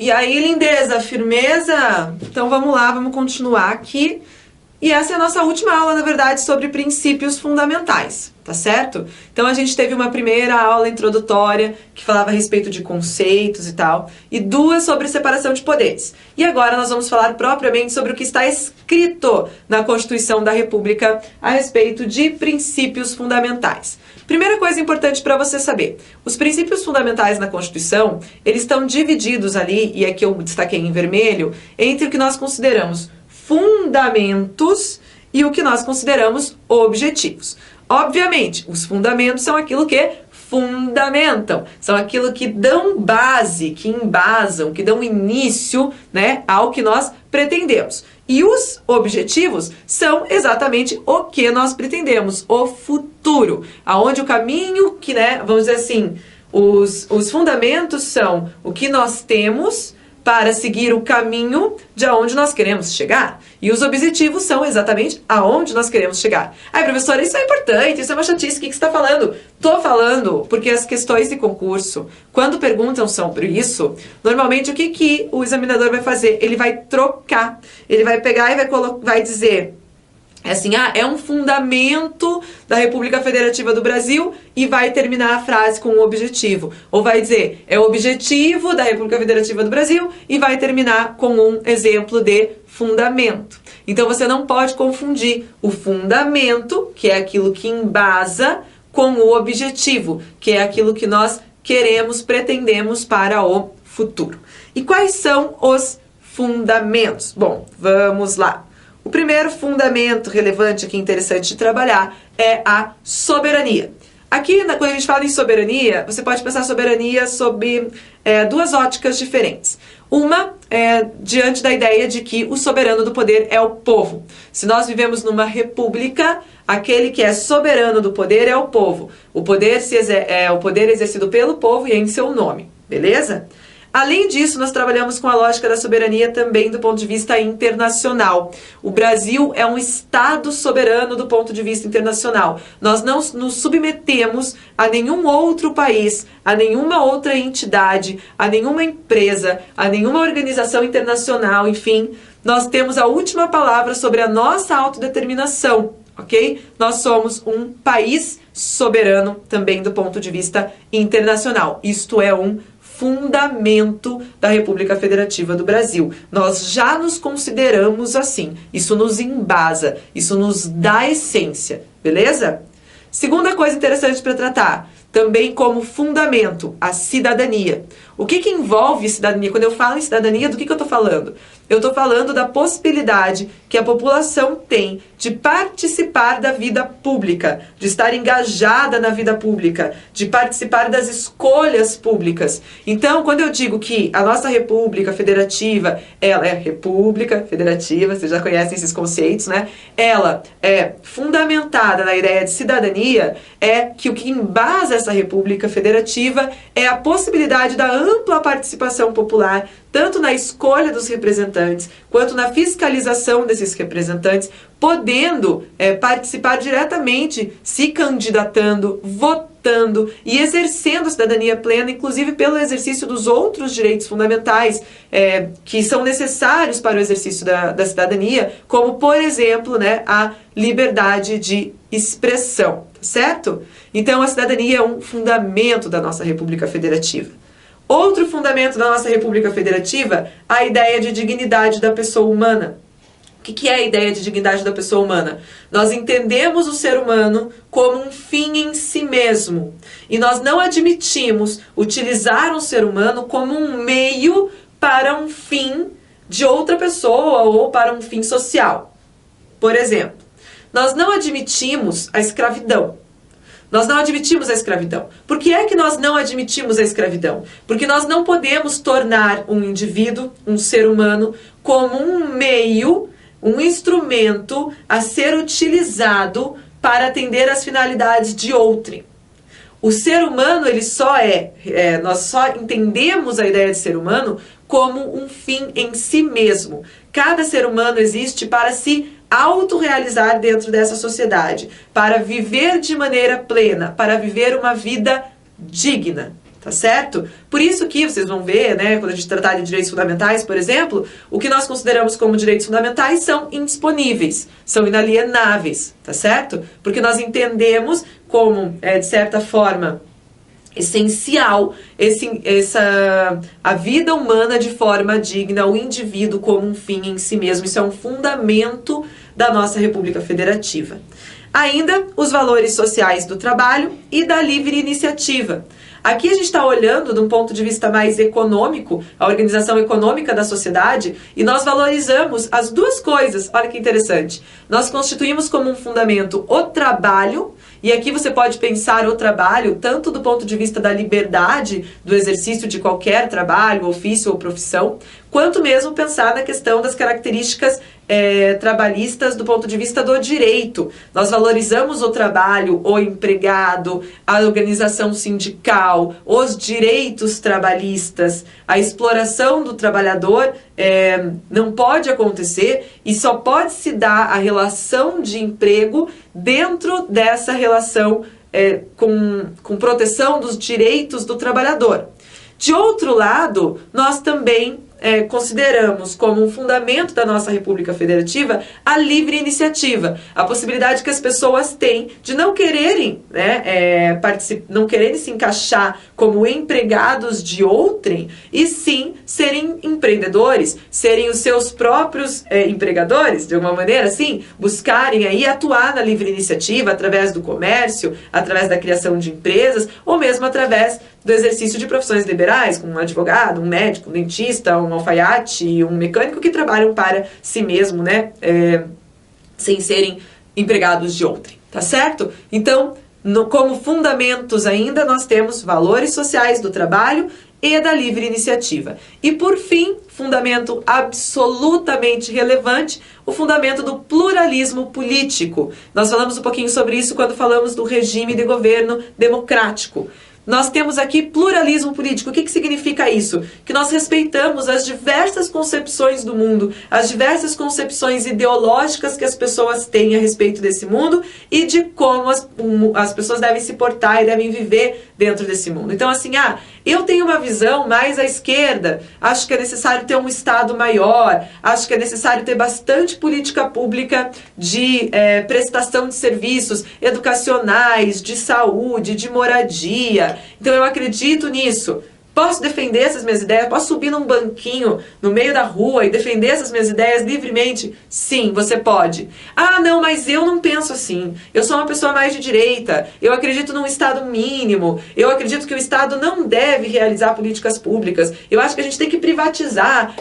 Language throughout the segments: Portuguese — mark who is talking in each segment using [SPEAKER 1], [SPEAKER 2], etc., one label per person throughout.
[SPEAKER 1] E aí, lindeza, firmeza? Então vamos lá, vamos continuar aqui. E essa é a nossa última aula, na verdade, sobre princípios fundamentais, tá certo? Então a gente teve uma primeira aula introdutória que falava a respeito de conceitos e tal, e duas sobre separação de poderes. E agora nós vamos falar propriamente sobre o que está escrito na Constituição da República a respeito de princípios fundamentais. Primeira coisa importante para você saber, os princípios fundamentais na Constituição, eles estão divididos ali, e aqui eu destaquei em vermelho, entre o que nós consideramos fundamentos e o que nós consideramos objetivos. Obviamente, os fundamentos são aquilo que fundamentam, são aquilo que dão base, que embasam, que dão início, né, ao que nós pretendemos. E os objetivos são exatamente o que nós pretendemos, o futuro, aonde o caminho que, né, vamos dizer assim, os fundamentos são o que nós temos para seguir o caminho de aonde nós queremos chegar. E os objetivos são exatamente aonde nós queremos chegar. Ai, professora, isso é importante, isso é uma chatice, o que você está falando? Tô falando porque as questões de concurso, quando perguntam sobre isso, normalmente o que o examinador vai fazer? Ele vai trocar, ele vai pegar e vai dizer... É assim, é um fundamento da República Federativa do Brasil e vai terminar a frase com um objetivo. Ou vai dizer, é o objetivo da República Federativa do Brasil e vai terminar com um exemplo de fundamento. Então você não pode confundir o fundamento, que é aquilo que embasa, com o objetivo, que é aquilo que nós queremos, pretendemos para o futuro. E quais são os fundamentos? Bom, vamos lá. O primeiro fundamento relevante aqui, interessante de trabalhar, é a soberania. Aqui, quando a gente fala em soberania, você pode pensar soberania sob duas óticas diferentes. Uma é diante da ideia de que o soberano do poder é o povo. Se nós vivemos numa república, aquele que é soberano do poder é o povo. O poder é o poder exercido pelo povo e é em seu nome, beleza? Além disso, nós trabalhamos com a lógica da soberania também do ponto de vista internacional. O Brasil é um Estado soberano do ponto de vista internacional. Nós não nos submetemos a nenhum outro país, a nenhuma outra entidade, a nenhuma empresa, a nenhuma organização internacional, enfim. Nós temos a última palavra sobre a nossa autodeterminação, ok? Nós somos um país soberano também do ponto de vista internacional. Isto é um fundamento da República Federativa do Brasil. Nós já nos consideramos assim. Isso nos embasa, isso nos dá essência, beleza? Segunda coisa interessante para tratar, também como fundamento, a cidadania. O que envolve cidadania? Quando eu falo em cidadania, do que eu estou falando? Eu estou falando da possibilidade que a população tem de participar da vida pública, de estar engajada na vida pública, de participar das escolhas públicas. Então, quando eu digo que a nossa República Federativa, ela é República Federativa, vocês já conhecem esses conceitos, né? Ela é fundamentada na ideia de cidadania, é que o que embasa essa República Federativa é a possibilidade da ampla participação popular, tanto na escolha dos representantes, quanto na fiscalização desses representantes, podendo participar diretamente, se candidatando, votando e exercendo a cidadania plena, inclusive pelo exercício dos outros direitos fundamentais que são necessários para o exercício da cidadania, como, por exemplo, né, a liberdade de expressão, certo? Então, a cidadania é um fundamento da nossa República Federativa. Outro fundamento da nossa República Federativa, a ideia de dignidade da pessoa humana. O que é a ideia de dignidade da pessoa humana? Nós entendemos o ser humano como um fim em si mesmo. E nós não admitimos utilizar um ser humano como um meio para um fim de outra pessoa ou para um fim social. Por exemplo, nós não admitimos a escravidão. Nós não admitimos a escravidão. Por que é que nós não admitimos a escravidão? Porque nós não podemos tornar um indivíduo, um ser humano, como um meio, um instrumento a ser utilizado para atender às finalidades de outrem. O ser humano, ele só nós só entendemos a ideia de ser humano como um fim em si mesmo. Cada ser humano existe para se autorrealizar dentro dessa sociedade, para viver de maneira plena, para viver uma vida digna, tá certo? Por isso que vocês vão ver, né, quando a gente tratar de direitos fundamentais, por exemplo, o que nós consideramos como direitos fundamentais são indisponíveis, são inalienáveis, tá certo? Porque nós entendemos como, de certa forma, essencial a vida humana de forma digna, o indivíduo como um fim em si mesmo. Isso é um fundamento da nossa República Federativa. Ainda os valores sociais do trabalho e da livre iniciativa. Aqui a gente está olhando de um ponto de vista mais econômico, a organização econômica da sociedade, e nós valorizamos as duas coisas. Olha que interessante. Nós constituímos como um fundamento o trabalho, e aqui você pode pensar o trabalho tanto do ponto de vista da liberdade do exercício de qualquer trabalho, ofício ou profissão, quanto mesmo pensar na questão das características trabalhistas do ponto de vista do direito. Nós valorizamos o trabalho, o empregado, a organização sindical, os direitos trabalhistas, a exploração do trabalhador não pode acontecer e só pode se dar a relação de emprego dentro dessa relação com proteção dos direitos do trabalhador. De outro lado, nós também consideramos como um fundamento da nossa República Federativa a livre iniciativa, a possibilidade que as pessoas têm de não quererem, não quererem se encaixar como empregados de outrem, e sim serem empreendedores, serem os seus próprios empregadores, de alguma maneira assim, buscarem aí atuar na livre iniciativa através do comércio, através da criação de empresas, ou mesmo através do exercício de profissões liberais, como um advogado, um médico, um dentista, um alfaiate, um mecânico que trabalham para si mesmo, sem serem empregados de outrem, tá certo? Então, como fundamentos ainda, nós temos valores sociais do trabalho e da livre iniciativa. E por fim, fundamento absolutamente relevante, o fundamento do pluralismo político. Nós falamos um pouquinho sobre isso quando falamos do regime de governo democrático. Nós temos aqui pluralismo político. O que significa isso? Que nós respeitamos as diversas concepções do mundo, as diversas concepções ideológicas que as pessoas têm a respeito desse mundo e de como as pessoas devem se portar e devem viver dentro desse mundo. Então, assim, eu tenho uma visão mais à esquerda, acho que é necessário ter um Estado maior, acho que é necessário ter bastante política pública de prestação de serviços educacionais, de saúde, de moradia. Então eu acredito nisso. Posso defender essas minhas ideias? Posso subir num banquinho no meio da rua e defender essas minhas ideias livremente? Sim, você pode. Não, mas eu não penso assim. Eu sou uma pessoa mais de direita. Eu acredito num Estado mínimo. Eu acredito que o Estado não deve realizar políticas públicas. Eu acho que a gente tem que privatizar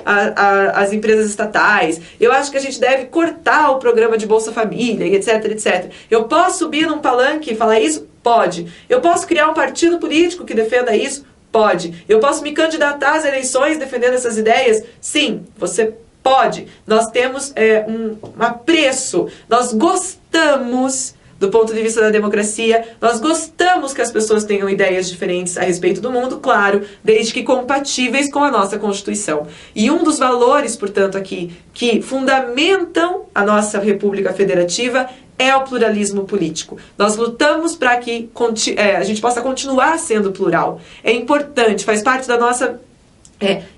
[SPEAKER 1] as empresas estatais. Eu acho que a gente deve cortar o programa de Bolsa Família, e etc, etc. Eu posso subir num palanque e falar isso? Pode. Eu posso criar um partido político que defenda isso? Pode. Eu posso me candidatar às eleições defendendo essas ideias? Sim, você pode. Nós temos um apreço. Nós gostamos, do ponto de vista da democracia, nós gostamos que as pessoas tenham ideias diferentes a respeito do mundo, claro, desde que compatíveis com a nossa Constituição. E um dos valores, portanto, aqui, que fundamentam a nossa República Federativa é o pluralismo político. Nós lutamos para que a gente possa continuar sendo plural. É importante, faz parte da nossa...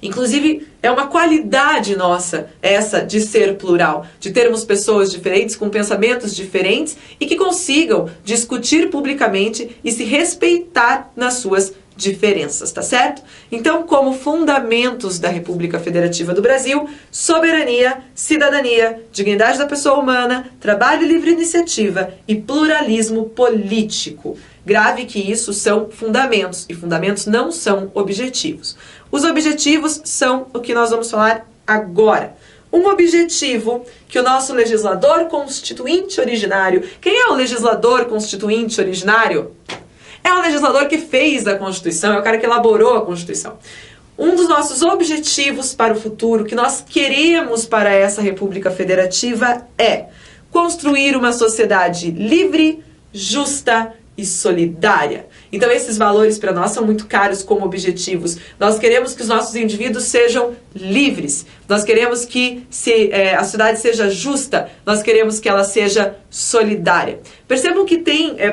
[SPEAKER 1] inclusive, é uma qualidade nossa essa de ser plural, de termos pessoas diferentes, com pensamentos diferentes e que consigam discutir publicamente e se respeitar nas suas diferenças, tá certo? Então, como fundamentos da República Federativa do Brasil, soberania, cidadania, dignidade da pessoa humana, trabalho e livre iniciativa e pluralismo político. Grave que isso são fundamentos, e fundamentos não são objetivos. Os objetivos são o que nós vamos falar agora. Um objetivo que o nosso legislador constituinte originário... Quem é o legislador constituinte originário? É o legislador que fez a Constituição, é o cara que elaborou a Constituição. Um dos nossos objetivos para o futuro, que nós queremos para essa República Federativa, é construir uma sociedade livre, justa e solidária. Então esses valores para nós são muito caros como objetivos. Nós queremos que os nossos indivíduos sejam livres. Nós queremos que a sociedade seja justa. Nós queremos que ela seja solidária. Percebam que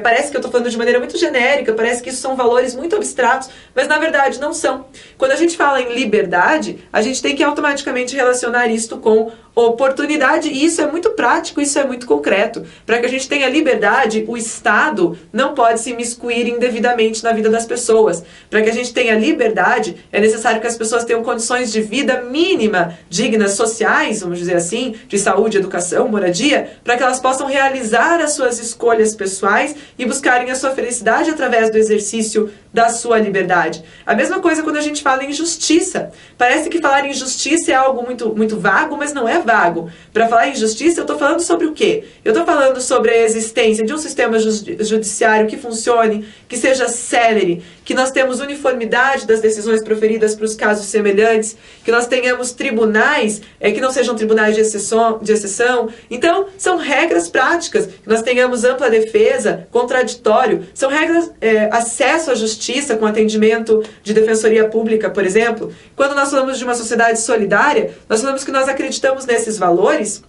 [SPEAKER 1] parece que eu estou falando de maneira muito genérica, parece que isso são valores muito abstratos, mas na verdade não são. Quando a gente fala em liberdade, a gente tem que automaticamente relacionar isto com oportunidade, e isso é muito prático, isso é muito concreto. Para que a gente tenha liberdade, o Estado não pode se imiscuir indevidamente na vida das pessoas. Para que a gente tenha liberdade, é necessário que as pessoas tenham condições de vida mínima, dignas, sociais, vamos dizer assim, de saúde, educação, moradia, para que elas possam realizar as suas escolhas pessoais e buscarem a sua felicidade através do exercício da sua liberdade. A mesma coisa quando a gente fala em justiça. Parece que falar em justiça é algo muito vago, mas não é vago. Para falar em justiça, eu estou falando sobre o quê? Eu estou falando sobre a existência de um sistema judiciário que funcione, que seja célere, que nós temos uniformidade das decisões proferidas para os casos semelhantes, que nós tenhamos tribunais que não sejam tribunais de exceção. Então, são regras práticas, que nós tenhamos ampla defesa, contraditório, são regras, acesso à justiça com atendimento de defensoria pública, por exemplo. Quando nós falamos de uma sociedade solidária, nós falamos que nós acreditamos nesses valores.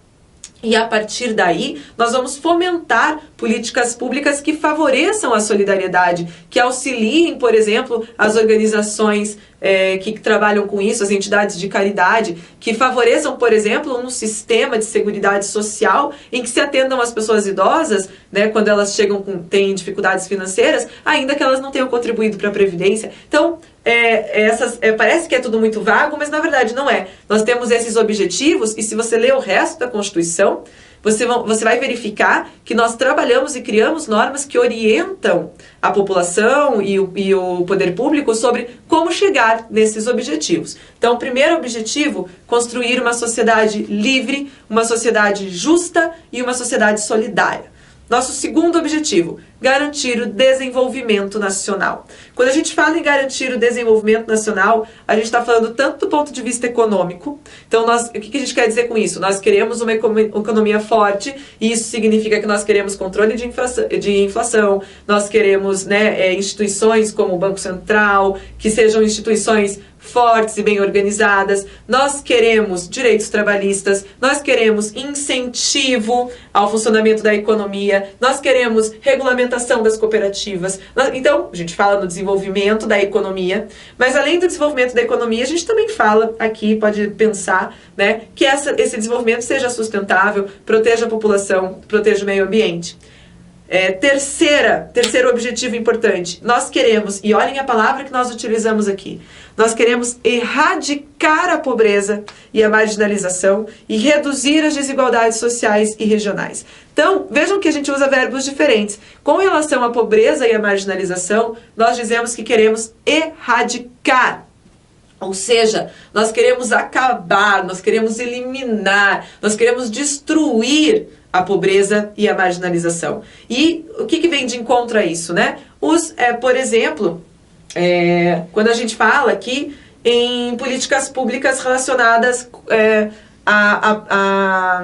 [SPEAKER 1] E a partir daí, nós vamos fomentar políticas públicas que favoreçam a solidariedade, que auxiliem, por exemplo, as organizações que trabalham com isso, as entidades de caridade, que favoreçam, por exemplo, um sistema de seguridade social em que se atendam as pessoas idosas, né, quando elas têm dificuldades financeiras, ainda que elas não tenham contribuído para a Previdência. Então, parece que é tudo muito vago, mas na verdade não é. Nós temos esses objetivos e se você ler o resto da Constituição, você vai verificar que nós trabalhamos e criamos normas que orientam a população e o poder público sobre como chegar nesses objetivos. Então, o primeiro objetivo, construir uma sociedade livre, uma sociedade justa e uma sociedade solidária. Nosso segundo objetivo, garantir o desenvolvimento nacional. Quando a gente fala em garantir o desenvolvimento nacional, a gente está falando tanto do ponto de vista econômico. Então, o que a gente quer dizer com isso? Nós queremos uma economia forte, e isso significa que nós queremos controle de inflação, nós queremos, instituições como o Banco Central, que sejam instituições fortes e bem organizadas, nós queremos direitos trabalhistas, nós queremos incentivo ao funcionamento da economia, nós queremos regulamentação das cooperativas. Então, a gente fala no desenvolvimento da economia, mas além do desenvolvimento da economia, a gente também fala aqui, pode pensar, que esse desenvolvimento seja sustentável, proteja a população, proteja o meio ambiente. Terceiro objetivo importante, nós queremos, e olhem a palavra que nós utilizamos aqui, nós queremos erradicar a pobreza e a marginalização e reduzir as desigualdades sociais e regionais. Então, vejam que a gente usa verbos diferentes. Com relação à pobreza e à marginalização, nós dizemos que queremos erradicar. Ou seja, nós queremos acabar, nós queremos eliminar, nós queremos destruir a pobreza e a marginalização. E o que vem de encontro a isso, por exemplo, quando a gente fala aqui em políticas públicas relacionadas a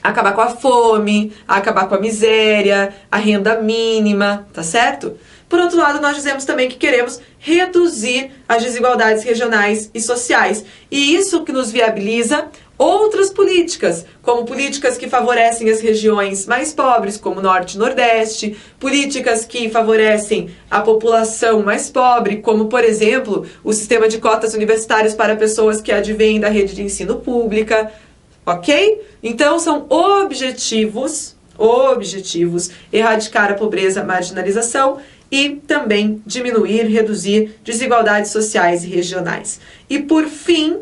[SPEAKER 1] acabar com a fome, a acabar com a miséria, a renda mínima, tá certo? Por outro lado, nós dizemos também que queremos reduzir as desigualdades regionais e sociais. E isso que nos viabiliza outras políticas, como políticas que favorecem as regiões mais pobres, como o Norte e Nordeste, políticas que favorecem a população mais pobre, como, por exemplo, o sistema de cotas universitárias para pessoas que advêm da rede de ensino pública, ok? Então, são objetivos, erradicar a pobreza, a marginalização e também diminuir, reduzir desigualdades sociais e regionais. E, por fim,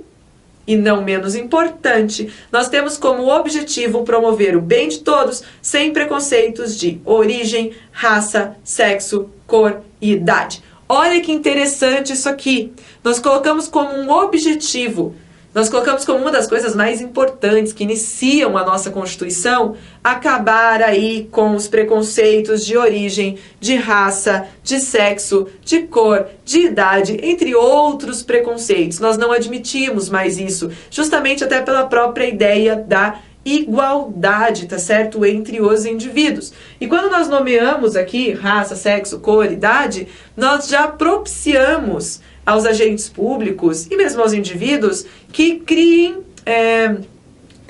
[SPEAKER 1] e não menos importante, nós temos como objetivo promover o bem de todos sem preconceitos de origem, raça, sexo, cor e idade. Olha que interessante isso aqui. Nós colocamos como um objetivo, nós colocamos como uma das coisas mais importantes que iniciam a nossa Constituição, acabar aí com os preconceitos de origem, de raça, de sexo, de cor, de idade, entre outros preconceitos. Nós não admitimos mais isso, justamente até pela própria ideia da igualdade, tá certo? Entre os indivíduos. E quando nós nomeamos aqui raça, sexo, cor, idade, nós já propiciamos aos agentes públicos e mesmo aos indivíduos que criem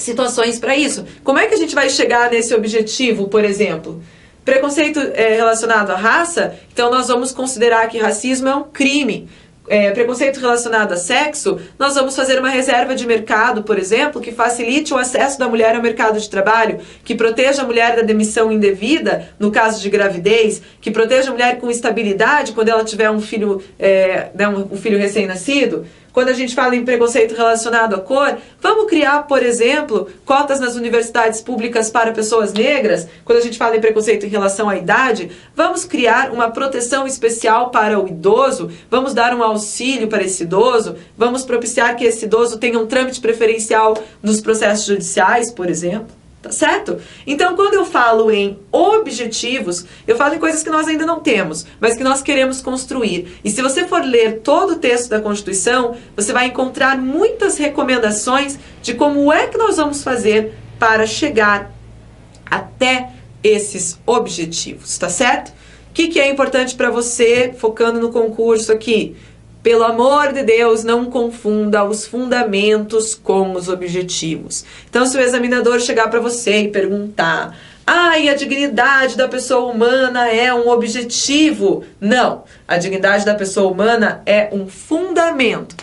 [SPEAKER 1] situações para isso. Como é que a gente vai chegar nesse objetivo, por exemplo? Preconceito relacionado à raça, então nós vamos considerar que racismo é um crime. Preconceito relacionado a sexo, nós vamos fazer uma reserva de mercado, por exemplo, que facilite o acesso da mulher ao mercado de trabalho, que proteja a mulher da demissão indevida, no caso de gravidez, que proteja a mulher com estabilidade quando ela tiver um filho, um filho recém-nascido. Quando a gente fala em preconceito relacionado à cor, vamos criar, por exemplo, cotas nas universidades públicas para pessoas negras. Quando a gente fala em preconceito em relação à idade, vamos criar uma proteção especial para o idoso, vamos dar um auxílio para esse idoso, vamos propiciar que esse idoso tenha um trâmite preferencial nos processos judiciais, por exemplo. Tá certo? Então, quando eu falo em objetivos, eu falo em coisas que nós ainda não temos, mas que nós queremos construir. E se você for ler todo o texto da Constituição, você vai encontrar muitas recomendações de como é que nós vamos fazer para chegar até esses objetivos, tá certo? O que é importante para você, focando no concurso aqui? Pelo amor de Deus, não confunda os fundamentos com os objetivos. Então, se o examinador chegar para você e perguntar: e a dignidade da pessoa humana é um objetivo? Não, a dignidade da pessoa humana é um fundamento.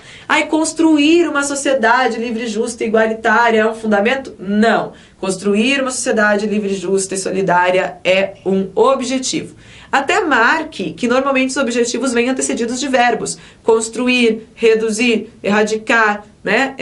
[SPEAKER 1] Construir uma sociedade livre, justa e igualitária é um fundamento? Não. Construir uma sociedade livre, justa e solidária é um objetivo. Até marque que normalmente os objetivos vêm antecedidos de verbos. Construir, reduzir, erradicar, né?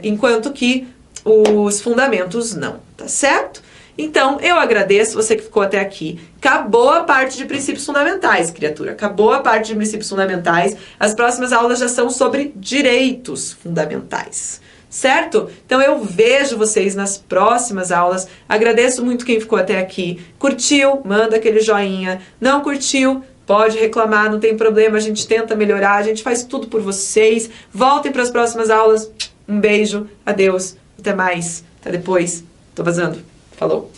[SPEAKER 1] Enquanto que os fundamentos não, tá certo? Então, eu agradeço você que ficou até aqui. Acabou a parte de princípios fundamentais, criatura. Acabou a parte de princípios fundamentais. As próximas aulas já são sobre direitos fundamentais. Certo? Então eu vejo vocês nas próximas aulas. Agradeço muito quem ficou até aqui. Curtiu? Manda aquele joinha. Não curtiu? Pode reclamar, não tem problema. A gente tenta melhorar, a gente faz tudo por vocês. Voltem para as próximas aulas. Um beijo, adeus, até mais, até depois. Tô vazando. Falou.